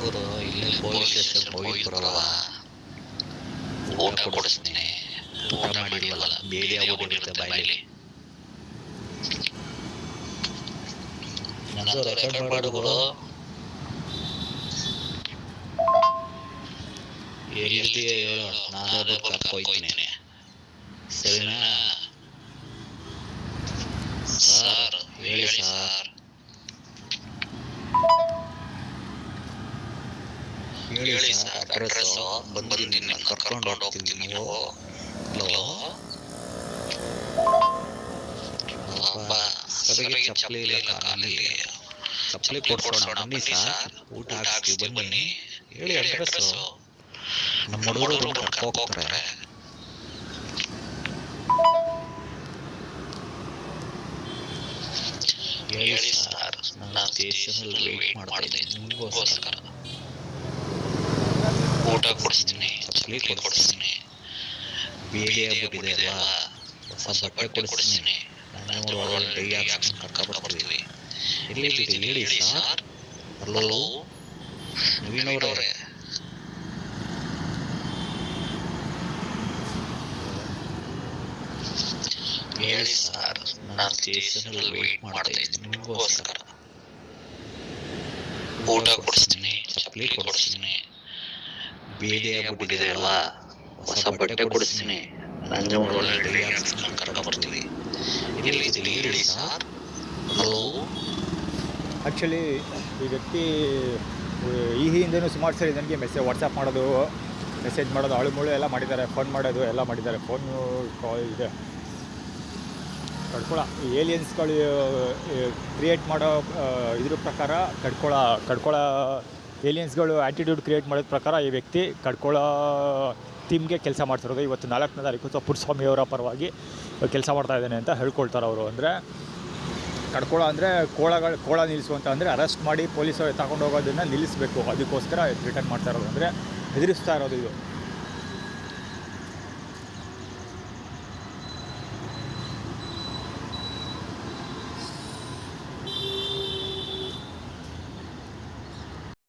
ಗುರು ಇಲ್ಲೇ police station ಹೋಗಿ ಬರಲ್ಲ. ಊಟ ಕೊಡಿಸ್ತೀನಿ. ಊಟ ಮಾಡಿಲ್ವಲ್ಲ, ಬೇಡಿ ಆಗ್ಬಿಟ್ಟಿರುತ್ತೆ ಬಾಯ್ಲಿ. ನಂದು ರೆಕಾರ್ಡ್ ಮಾಡು ಗುರು. ಎಲ್ಲಿದೆಯಾ ಹೇಳು, ನಾನೇ ಬಂದು ಕರ್ಕೊಯ್ತೀನಿ. ಸರಿನಾ? ಸರ್ ಹೇಳಿ ಸರ್. ಹೇಳಿ ಸರ್ ಅಡ್ರೆಸ್ಸು. ಬಂದು ನಿನ್ನ ಕರ್ಕೊಂಡು ಹೋಗ್ತೀವಿ. ನೀವು ಹಲೋ ಪಾಪ ಸರಿಗೆ ಚಪ್ಪಲಿ ಇಲ್ಲ ಕಾಲಲ್ಲಿ. ಚಪ್ಪಲಿ ಕೊಡ್ಸೋಣ ಬನ್ನಿ ಸರ್, ಊಟ ಹಾಕ್ಸ್ತೀವಿ ಬನ್ನಿ. ಹೇಳಿ ಅಡ್ರೆಸ್ಸು. ನಮ್ಮ ಹುಡುಗರು ಕರ್ಕೊ ಹೋಗ್ತಾರೆ. ಹೇಳಿ ಸರ್, ನಾನು ಸ್ಟೇಷನಲ್ಲಿ ವೇಟ್ ಮಾಡ್ತಾ ಇದ್ದೀನಿ ನಿಮಗೋಸ್ಕರ. ಊಟ ಕೊಡಿಸ್ತೀನಿ, ಚಪ್ಪಲಿ ಕೊಡಿಸ್ತೀನಿ. ಬೇಡಿ ಆಗ್ಬಿಟ್ಟಿದೆ ಅಲ್ವಾ, ಹೊಸ ಬಟ್ಟೆ ಕೊಡಿಸ್ತೀನಿ. ನಾನು ಒಳಗಡೆ ಡೈ ಹಾಕ್ಸ್ಕೊಂಡು ಕರ್ಕೊಬರ್ತೀವಿ. ಎಲ್ಲಿದ್ದೀರಿ ಹೇಳಿ ಸರ್. ಹಲೋ ನವೀನ್ ಅವರೇ. ಹೇಳಿ ಸರ್, ನಾನು ಸ್ಟೇಷನಲ್ಲಿ ವೇಟ್ ಮಾಡ್ತಾ ಇದ್ದೀನಿ ನಿಮಗೋಸ್ಕರ. ಊಟ ಕೊಡಿಸ್ತೀನಿ, ಚಪ್ಪಲಿ ಕೊಡಿಸ್ತೀನಿ. ಬೇಡಿ ಆಗ್ಬಿಟ್ಟಿದೆ ಅಲ್ವಾ, ಹೊಸ ಬಟ್ಟೆ ಕೊಡಿಸ್ತೀನಿ. ನಾನು ಒಳಗಡೆ ಡೈ ಹಾಕ್ಸ್ಕೊಂಡು ಕರ್ಕೊಬರ್ತೀವಿ. ಎಲ್ಲಿದ್ದೀರಿ ಹೇಳಿ ಸರ್. ಹಲೋ. ಆ್ಯಕ್ಚುಲಿ ಈ ವ್ಯಕ್ತಿ ಈ ಹಿಂದೆಯೂ ಸುಮಾರು ಸರಿ ನನಗೆ ವಾಟ್ಸಪ್ ಮಾಡೋದು, ಮೆಸೇಜ್ ಮಾಡೋದು, ಅಳುಮುಳು ಎಲ್ಲ ಮಾಡಿದ್ದಾರೆ. ಫೋನ್ ಮಾಡೋದು ಎಲ್ಲ ಮಾಡಿದ್ದಾರೆ. ಫೋನು ಕಾಲ್ ಇದೆ. ಏಲಿಯನ್ಸ್ಗಳು ಕ್ರಿಯೇಟ್ ಮಾಡೋ ಇದ್ರ ಪ್ರಕಾರ ಕಡ್ಕೊಳ ಏಲಿಯನ್ಸ್ಗಳು ಆ್ಯಟಿಟ್ಯೂಡ್ ಕ್ರಿಯೇಟ್ ಮಾಡೋದ ಪ್ರಕಾರ ಈ ವ್ಯಕ್ತಿ ಥೀಮ್ಗೆ ಕೆಲಸ ಮಾಡ್ತಿರೋದು. ಇವತ್ತು 4ನೇ ತಾರೀಕು ಪುಟ್ಟಸ್ವಾಮಿಯವರ ಪರವಾಗಿ ಕೆಲಸ ಮಾಡ್ತಾ ಇದ್ದಾನೆ ಅಂತ ಹೇಳ್ಕೊಳ್ತಾರೆ ಅವರು. ಅಂದರೆ ಕಡ್ಕೊಳ ಅಂದರೆ ಕೋಳ ನಿಲ್ಲಿಸುವಂತ, ಅಂದರೆ ಅರೆಸ್ಟ್ ಮಾಡಿ ಪೊಲೀಸರು ತಗೊಂಡು ಹೋಗೋದನ್ನು ನಿಲ್ಲಿಸಬೇಕು. ಅದಕ್ಕೋಸ್ಕರ ರಿಟರ್ನ್ ಮಾಡ್ತಾ ಇರೋದು, ಅಂದರೆ ಹೆದರಿಸ್ತಾ ಇರೋದು ಇದು.